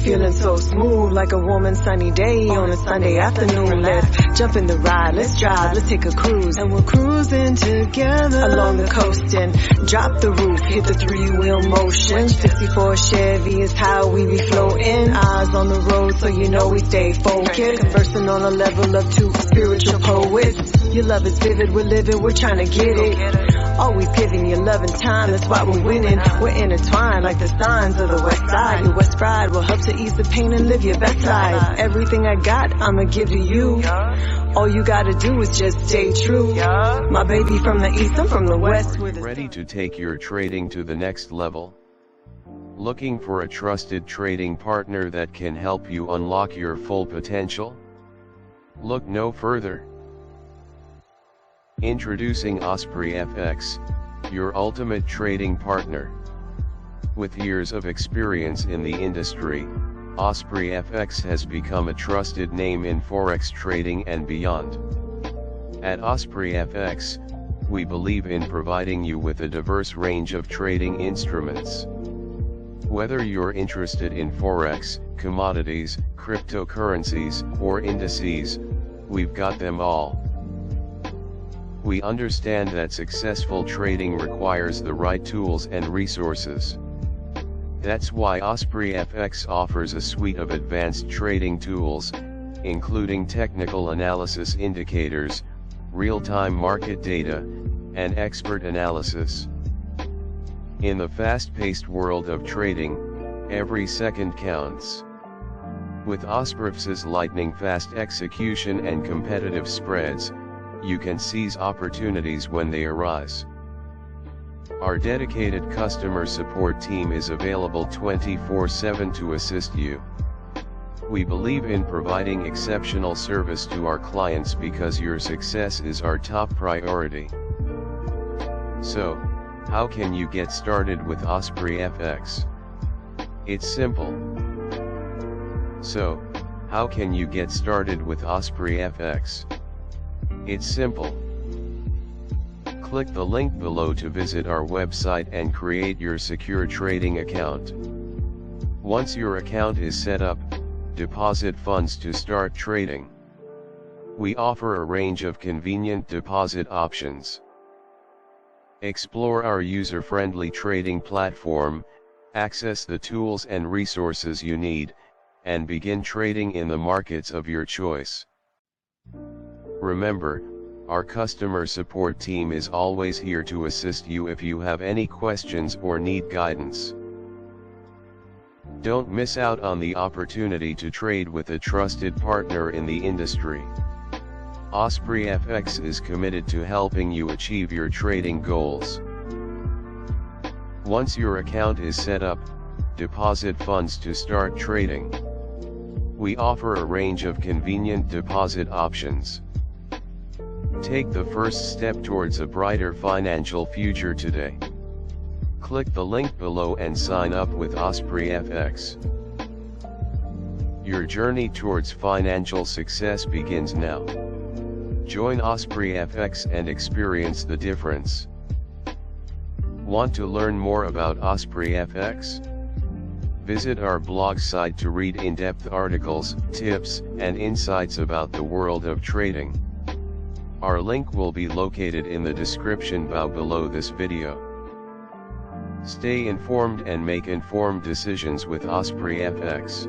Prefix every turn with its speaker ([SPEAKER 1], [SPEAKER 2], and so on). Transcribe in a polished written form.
[SPEAKER 1] feeling so smooth, like a warm sunny day on a Sunday afternoon. Let's jump in the ride, let's drive, let's take a cruise. And we're cruising together along the coast and drop the roof, hit the three-wheel motion. 64 Chevy is how we be floating. Eyes on the road so you know we stay focused. Conversing on a level of two spiritual poets. Your love is vivid, we're living, we're trying to get it. Always giving you love and time, that's why we're winning. We're intertwined like the signs of the west side. Your west pride will help to ease the pain and live your best life. Everything I got, I'ma give to you. All you gotta do is just stay true. My baby from the east, I'm from the west.
[SPEAKER 2] Ready to take your trading to the next level? Looking for a trusted trading partner that can help you unlock your full potential? Look no further. Introducing OspreyFX, your ultimate trading partner. With years of experience in the industry, OspreyFX has become a trusted name in Forex trading and beyond. At OspreyFX, we believe in providing you with a diverse range of trading instruments. Whether you're interested in Forex, commodities, cryptocurrencies, or indices, we've got them all. We understand that successful trading requires the right tools and resources. That's why OspreyFX offers a suite of advanced trading tools, including technical analysis indicators, real-time market data, and expert analysis. In the fast-paced world of trading, every second counts. With OspreyFX's lightning-fast execution and competitive spreads, you can seize opportunities when they arise. Our dedicated customer support team is available 24/7 to assist you. We believe in providing exceptional service to our clients because your success is our top priority. So, how can you get started with OspreyFX? It's simple. So, how can you get started with OspreyFX? It's simple. Click the link below to visit our website and create your secure trading account. Once your account is set up, deposit funds to start trading. We offer a range of convenient deposit options. Explore our user-friendly trading platform, access the tools and resources you need, and begin trading in the markets of your choice. Remember, our customer support team is always here to assist you if you have any questions or need guidance. Don't miss out on the opportunity to trade with a trusted partner in the industry. OspreyFX is committed to helping you achieve your trading goals. Once your account is set up, deposit funds to start trading. We offer a range of convenient deposit options. Take the first step towards a brighter financial future today. Click the link below and sign up with OspreyFX. Your journey towards financial success begins now. Join OspreyFX and experience the difference. Want to learn more about OspreyFX? Visit our blog site to read in-depth articles, tips, and insights about the world of trading. Our link will be located in the description below this video. Stay informed and make informed decisions with OspreyFX.